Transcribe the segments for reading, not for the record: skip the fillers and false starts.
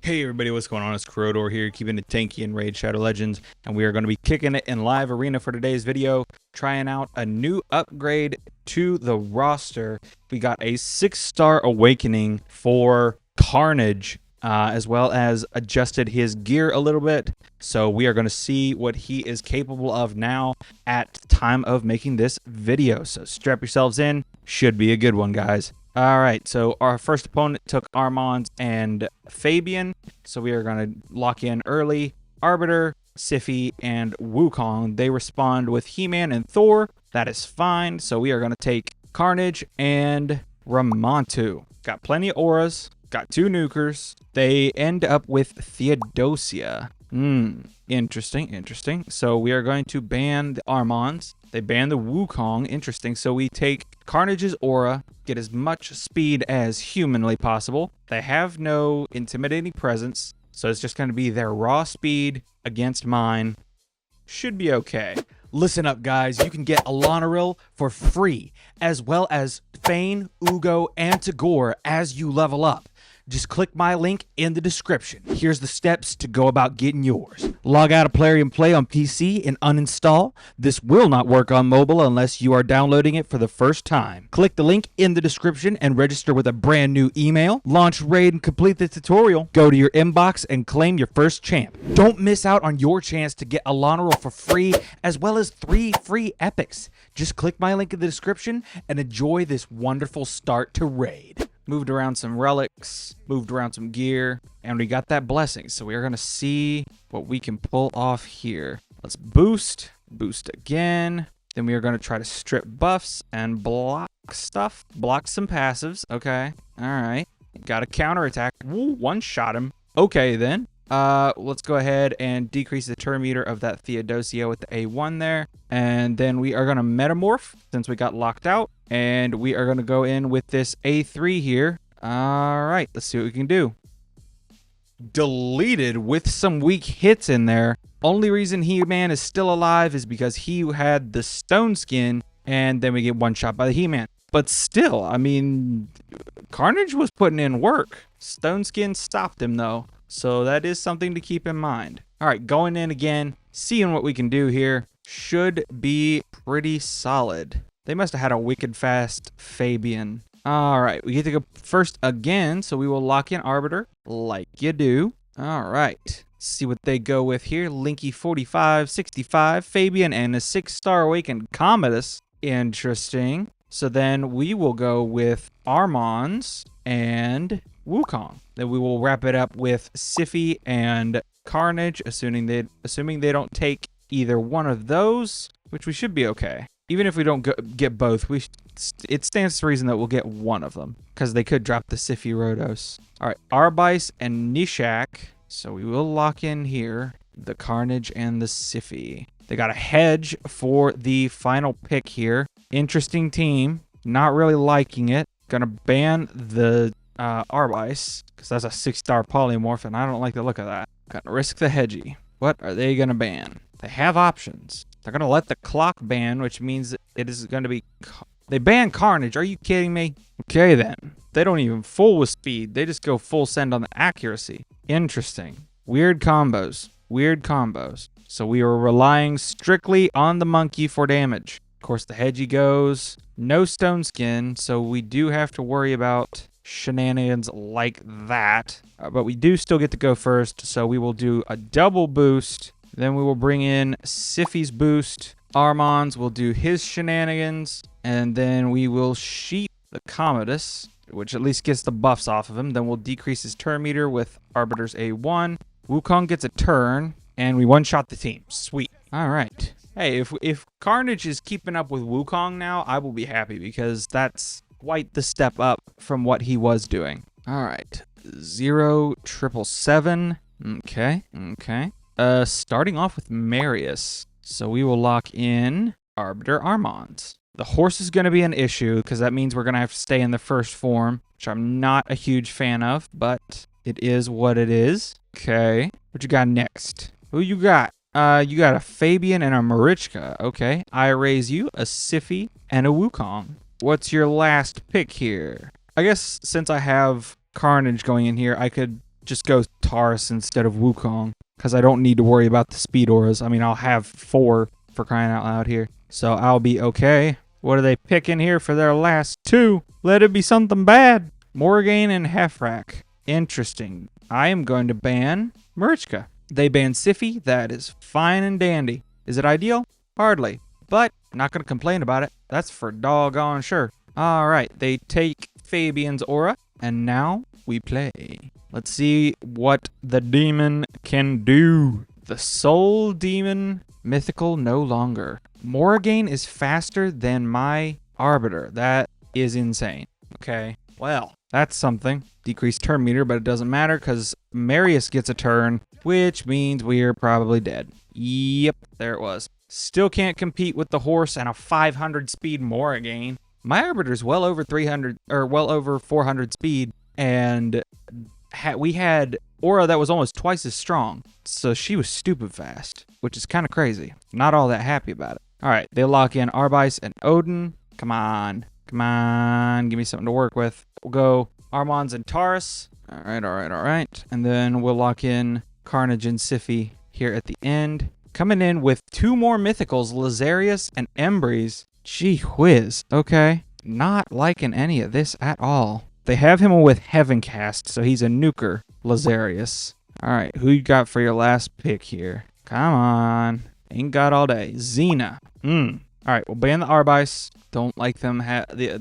Hey everybody, what's going on? It's Corrodor here, keeping it tanky in Raid Shadow Legends, and we are going to be kicking it in live arena for today's video, trying out a new upgrade to the roster. We got a 6-star awakening for Karnage, as well as adjusted his gear a little bit. So we are going to see what he is capable of now at the time of making this video. So strap yourselves in, should be a good one, guys. All right, so our first opponent took Armand and Fabian, so we are going to lock in early. Arbiter, Siphi, and Wukong, they respond with He-Man and Thor. That is fine, so we are going to take Karnage and Ramantu. Got plenty of auras, got 2 nukers. They end up with Theodosia. Interesting. So we are going to ban the Armands. They ban the Wukong. Interesting. So we take Karnage's aura, get as much speed as humanly possible. They have no intimidating presence, so it's just going to be their raw speed against mine. Should be okay. Listen up, guys. You can get Elenaril for free, as well as Fayne, Uugo, and Tagoar as you level up. Just click my link in the description. Here's the steps to go about getting yours. Log out of Plarium Play on PC and uninstall. This will not work on mobile unless you are downloading it for the first time. Click the link in the description and register with a brand new email. Launch Raid and complete the tutorial. Go to your inbox and claim your first champ. Don't miss out on your chance to get Elenaril for free, as well as 3 free epics. Just click my link in the description and enjoy this wonderful start to Raid. Moved around some relics, moved around some gear, and we got that blessing. So we are going to see what we can pull off here. Let's boost again. Then we are going to try to strip buffs and block stuff. Block some passives. Okay. All right. Got a counterattack. Woo, one-shot him. Okay, then. Let's go ahead and decrease the turn meter of that Theodosia with the A1 there. And then we are going to metamorph since we got locked out. And we are going to go in with this A3 here. All right, let's see what we can do. Deleted with some weak hits in there. Only reason He-Man is still alive is because he had the stone skin, and then we get one shot by the He-Man. But still, I mean, Karnage was putting in work. Stone skin stopped him, though. So that is something to keep in mind. All right, going in again, seeing what we can do here. Should be pretty solid. They must have had a wicked fast Fabian. All right, we get to go first again, so we will lock in Arbiter like you do. All right, see what they go with here. Linky 45, 65, Fabian, and a 6-star awakened Commodus. Interesting. So then we will go with Armands and Wukong. Then we will wrap it up with Siphi and Karnage, assuming they don't take either one of those, which we should be okay. Even if we don't get both, it stands to reason that we'll get one of them, because they could drop the Siphi Rhodos. All right, Arbais and Nishak. So we will lock in here the Karnage and the Siphi. They got a hedge for the final pick here. Interesting team. Not really liking it. Gonna ban the Arbais, because that's a 6-star polymorph, and I don't like the look of that. Gonna risk the hedgy. What are they gonna ban? They have options. They're gonna let the clock ban, which means it is gonna be... They ban Karnage. Are you kidding me? Okay, then. They don't even full with speed. They just go full send on the accuracy. Interesting. Weird combos. So we are relying strictly on the monkey for damage. Of course, the hedgy goes. No stone skin, so we do have to worry about shenanigans like that. But we do still get to go first, so we will do a double boost. Then we will bring in Siphi's boost. Armands will do his shenanigans. And then we will sheep the Commodus, which at least gets the buffs off of him. Then we'll decrease his turn meter with Arbiter's A1. Wukong gets a turn, and we one-shot the team. Sweet. All right. Hey, if Karnage is keeping up with Wukong now, I will be happy, because that's quite the step up from what he was doing. All right. 0777. Okay. Starting off with Marius. So we will lock in Arbiter Armands. The horse is going to be an issue, because that means we're going to have to stay in the first form, which I'm not a huge fan of, but it is what it is. Okay. What you got next? Who you got? You got a Fabian and a Marichka. Okay. I raise you, a Siphi, and a Wukong. What's your last pick here? I guess since I have Karnage going in here, I could just go Taurus instead of Wukong, because I don't need to worry about the speed auras. I mean, I'll have 4 for crying out loud here, so I'll be okay. What are they picking here for their last 2? Let it be something bad. Morrigan and Hefrak. Interesting. I am going to ban Marichka. They banned Sify. That is fine and dandy. Is it ideal? Hardly. But not going to complain about it. That's for doggone sure. All right. They take Fabian's aura. And now we play. Let's see what the demon can do. The soul demon. Mythical no longer. Morrigan is faster than my Arbiter. That is insane. Okay. Well, that's something. Decreased turn meter, but it doesn't matter because Marius gets a turn, which means we're probably dead. Yep, there it was. Still can't compete with the horse and a 500 speed Morrigan. My Arbiter's well over 300 or well over 400 speed, and we had aura that was almost twice as strong, so she was stupid fast, which is kind of crazy. Not all that happy about it. All right, they lock in Arbice and Odin. Come on. Come on, give me something to work with. We'll go Armons and Taurus. All right. And then we'll lock in Karnage and Sify here at the end. Coming in with 2 more mythicals, Lazarius and Embreeze. Gee whiz. Okay. Not liking any of this at all. They have him with Heaven Cast, so he's a nuker, Lazarius. All right, who you got for your last pick here? Come on. Ain't got all day. Xena. All right, we'll ban the Arbice. Don't like them.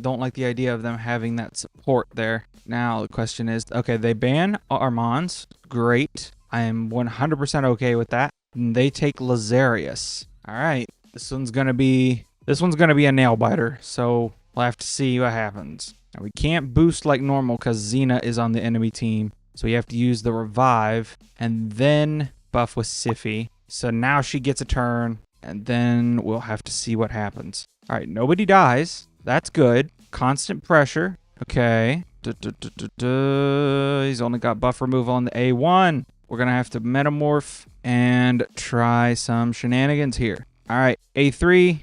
Don't like the idea of them having that support there. Now the question is, okay, they ban Armons. Great. I am 100% okay with that. And they take Lazarius. All right, this one's gonna be a nail biter. So we'll have to see what happens. Now we can't boost like normal because Xena is on the enemy team. So we have to use the revive and then buff with Sify. So now she gets a turn. And then we'll have to see what happens. All right, nobody dies. That's good. Constant pressure. Okay. He's only got buff removal on the A1. We're going to have to metamorph and try some shenanigans here. All right, A3.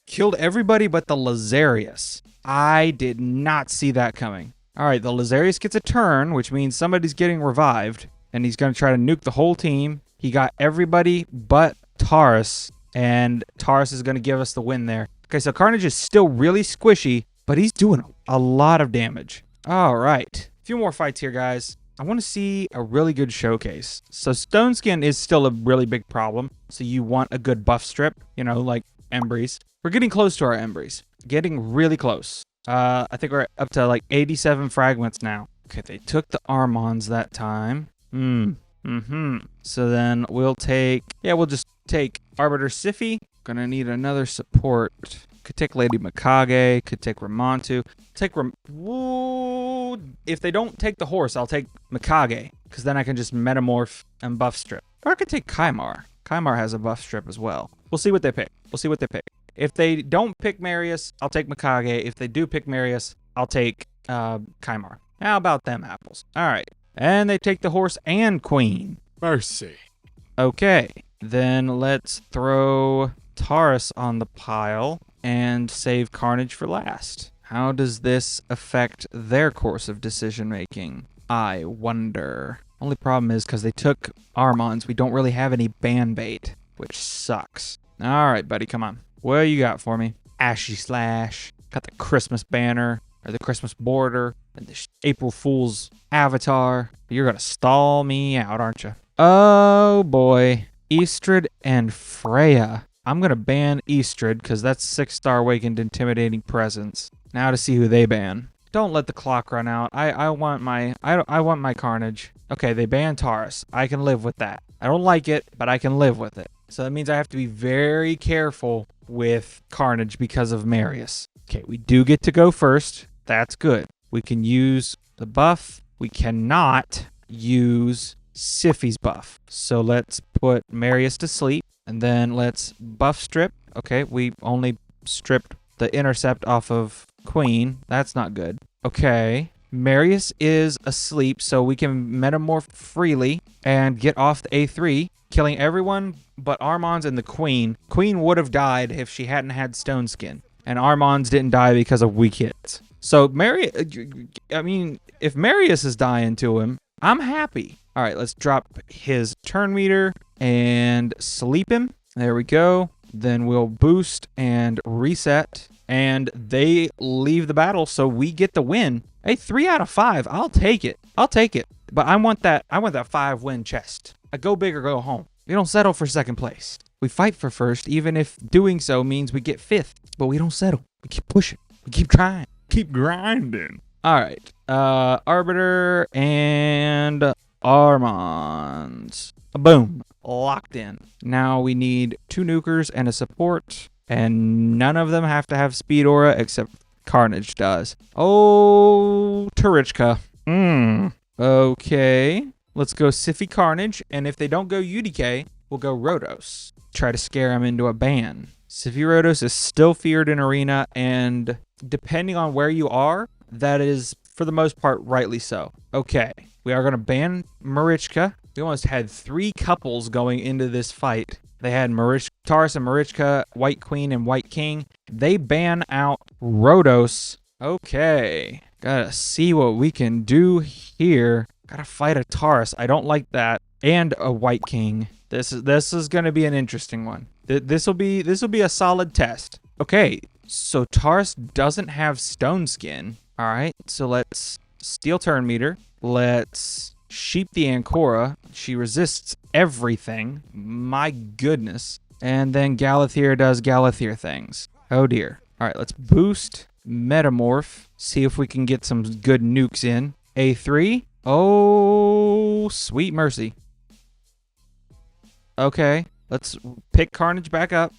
Killed everybody but the Lazarius. I did not see that coming. All right, the Lazarius gets a turn, which means somebody's getting revived. And he's going to try to nuke the whole team. He got everybody but Taurus, and Taurus is going to give us the win there. Okay, so Karnage is still really squishy, but he's doing a lot of damage. All right. A few more fights here, guys. I want to see a really good showcase. So Stone Skin is still a really big problem, so you want a good buff strip, you know, like Embreeze. We're getting close to our Embreeze. Getting really close. I think we're up to like 87 fragments now. Okay, they took the Armons that time. So then we'll just take Arbiter Sify. Gonna need another support. Could take Lady Mikage. Could take Ramontu. If they don't take the horse, I'll take Mikage, because then I can just metamorph and buff strip. Or I could take Kaimar. Kaimar has a buff strip as well. We'll see what they pick. If they don't pick Marius, I'll take Mikage. If they do pick Marius, I'll take Kaimar. How about them apples? All right. And they take the horse and queen. Mercy. Okay, then let's throw Taurus on the pile and save Karnage for last. How does this affect their course of decision making? I wonder. Only problem is because they took Armons, we don't really have any ban bait, which sucks. All right, buddy, come on. What you got for me? Ashy Slash. Got the Christmas banner. Or the Christmas border, and the April Fool's avatar. You're going to stall me out, aren't you? Oh, boy. Eastrid and Freya. I'm going to ban Eastrid, because that's 6-star Awakened Intimidating Presence. Now to see who they ban. Don't let the clock run out. I want my Karnage. Okay, they ban Taurus. I can live with that. I don't like it, but I can live with it. So that means I have to be very careful with Karnage because of Marius. Okay, we do get to go first. That's good. We can use the buff. We cannot use Sify's buff. So let's put Marius to sleep. And then let's buff strip. Okay, we only stripped the intercept off of Queen. That's not good. Okay. Marius is asleep, so we can metamorph freely and get off the A3, killing everyone but Armons and the Queen. Queen would have died if she hadn't had Stone Skin. And Armons didn't die because of weak hits. So I mean, if Marius is dying to him, I'm happy. All right, let's drop his turn meter and sleep him. There we go. Then we'll boost and reset, and they leave the battle, so we get the win. Hey, 3 out of 5. I'll take it. I'll take it. But I want that 5-win chest. I go big or go home. We don't settle for second place. We fight for first, even if doing so means we get 5th. But we don't settle. We keep pushing. We keep trying. Keep grinding. All right. Arbiter and Armand. Boom. Locked in. Now we need 2 nukers and a support. And none of them have to have speed aura except Karnage does. Oh, Tarichka. Okay. Let's go Sify Karnage. And if they don't go UDK, we'll go Rhodos. Try to scare him into a ban. Sify Rhodos is still feared in Arena, and depending on where you are, that is, for the most part, rightly so. Okay. We are going to ban Marichka. We almost had 3 couples going into this fight. They had Taurus and Marichka, White Queen and White King. They ban out Rhodos. Okay. Gotta see what we can do here. Gotta fight a Taurus. I don't like that. And a White King. This is gonna be an interesting one. This will be a solid test. Okay. So Taurus doesn't have stone skin. All right. So let's steal turn meter. Let's sheep the Ancora. She resists everything. My goodness. And then Galathier does Galathier things. Oh dear. All right, let's boost Metamorph. See if we can get some good nukes in. A3. Oh, sweet mercy. Okay, let's pick Karnage back up.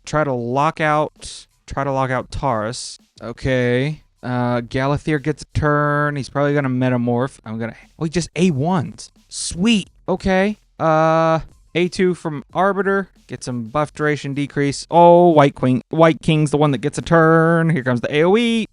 Try to lock out Taurus. Okay. Galathier gets a turn. He's probably gonna metamorph. Oh, he just A1s. Sweet. Okay. A2 from Arbiter. Get some buff duration decrease. Oh, White King's the one that gets a turn. Here comes the AoE.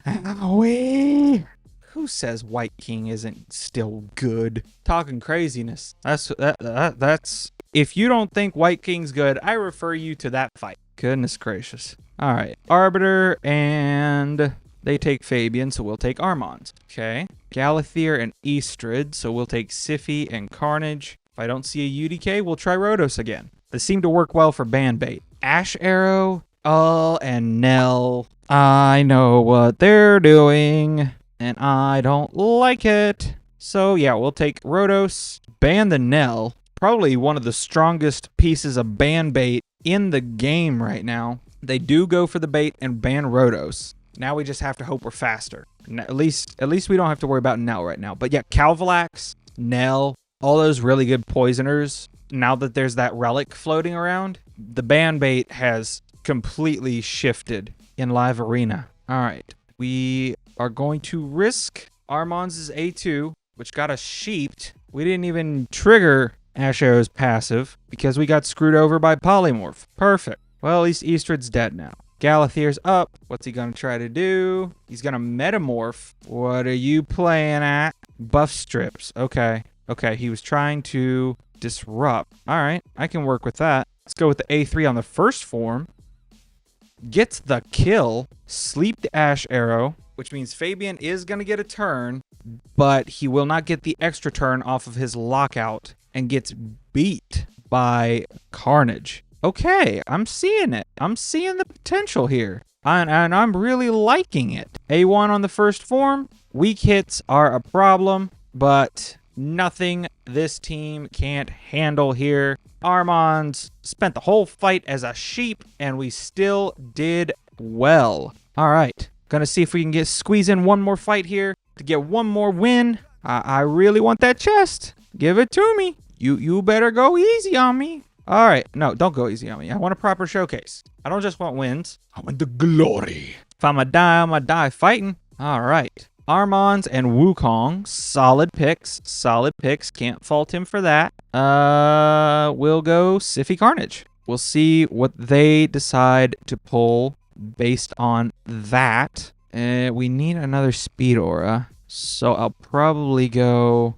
AoE. Who says White King isn't still good? Talking craziness. That's. If you don't think White King's good, I refer you to that fight. Goodness gracious. All right, Arbiter, and they take Fabian, so we'll take Armand. Okay, Galathier and Eastrid, so we'll take Sify and Karnage. If I don't see a UDK, we'll try Rhodos again. They seem to work well for ban bait. Ash Arrow, and Nell. I know what they're doing, and I don't like it. So yeah, we'll take Rhodos, ban the Nell. Probably one of the strongest pieces of ban bait in the game right now. They do go for the bait and ban Rhodos. Now we just have to hope we're faster. At least we don't have to worry about Nell right now. But yeah, Calvalax, Nell, all those really good poisoners. Now that there's that relic floating around, the ban bait has completely shifted in live arena. All right, we are going to risk Armand's A2, which got us sheeped. We didn't even trigger Ash Arrow's passive because we got screwed over by Polymorph. Perfect. Well, at least Eastrid's dead now. Galathier's up. What's he going to try to do? He's going to metamorph. What are you playing at? Buff strips. Okay. Okay, he was trying to disrupt. All right, I can work with that. Let's go with the A3 on the first form. Gets the kill. Sleep the Ash Arrow, which means Fabian is going to get a turn, but he will not get the extra turn off of his lockout and gets beat by Karnage. Okay, I'm seeing it. I'm seeing the potential here. And I'm really liking it. A1 on the first form. Weak hits are a problem, but nothing this team can't handle here. Armand spent the whole fight as a sheep, and we still did well. All right, gonna see if we can squeeze in one more fight here to get one more win. I really want that chest. Give it to me. You better go easy on me. All right, no, don't go easy on me. I want a proper showcase. I don't just want wins. I want the glory. If I'm gonna die fighting. All right. Armand and Wukong, solid picks. Solid picks. Can't fault him for that. We'll go Sify Karnage. We'll see what they decide to pull based on that. We need another speed aura, so I'll probably go.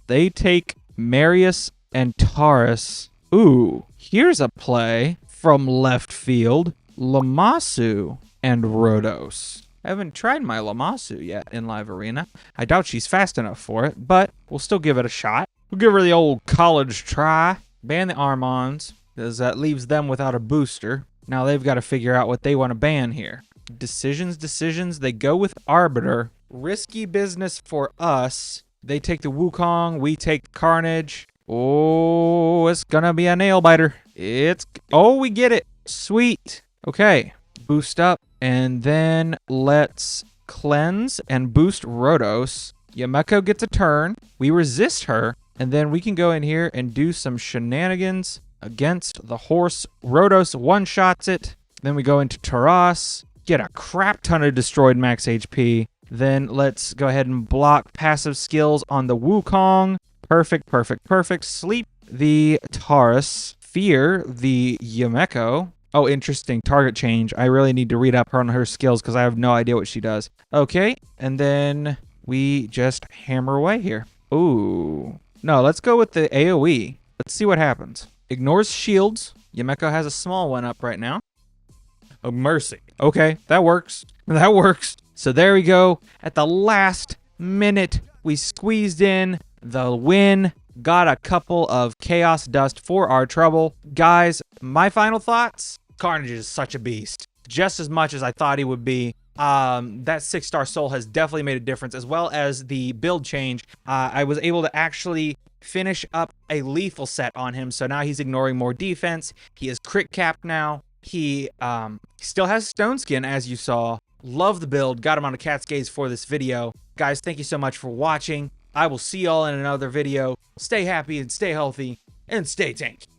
They take Marius and Taurus. Ooh, here's a play from left field. Lamasu. and Rhodos. I haven't tried my Lamasu yet in Live Arena. I doubt she's fast enough for it, but we'll still give it a shot. We'll give her the old college try. Ban the Armons, because that leaves them without a booster. Now they've got to figure out what they want to ban here. Decisions. They go with Arbiter. Risky business for us. They take the Wukong. We take Karnage. Oh, it's gonna be a nail biter. Oh, we get it. Sweet. Okay. Boost up. And then let's cleanse and boost Rhodos. Yumeko gets a turn. We resist her. And then we can go in here and do some shenanigans against the horse. Rhodos one-shots it. Then we go into Taras. Get a crap ton of destroyed max HP. Then let's go ahead and block passive skills on the Wukong. Perfect. Sleep the Taurus. Fear the Yumeko. Oh, interesting. Target change. I really need to read up on her skills because I have no idea what she does. Okay, and then we just hammer away here. Ooh. No, let's go with the AoE. Let's see what happens. Ignores shields. Yumeko has a small one up right now. Oh, mercy. Okay, that works. That works. So there we go. At the last minute, we squeezed in the win. Got a couple of chaos dust for our trouble. Guys, my final thoughts. Karnage is such a beast. Just as much as I thought he would be. That 6-star soul has definitely made a difference, as well as the build change. I was able to actually finish up a lethal set on him, so now he's ignoring more defense. He is crit capped now. He still has stone skin, as you saw. Love the build. Got him on a cat's gaze for this video. Guys, thank you so much for watching. I will see y'all in another video. Stay happy and stay healthy and stay tanky.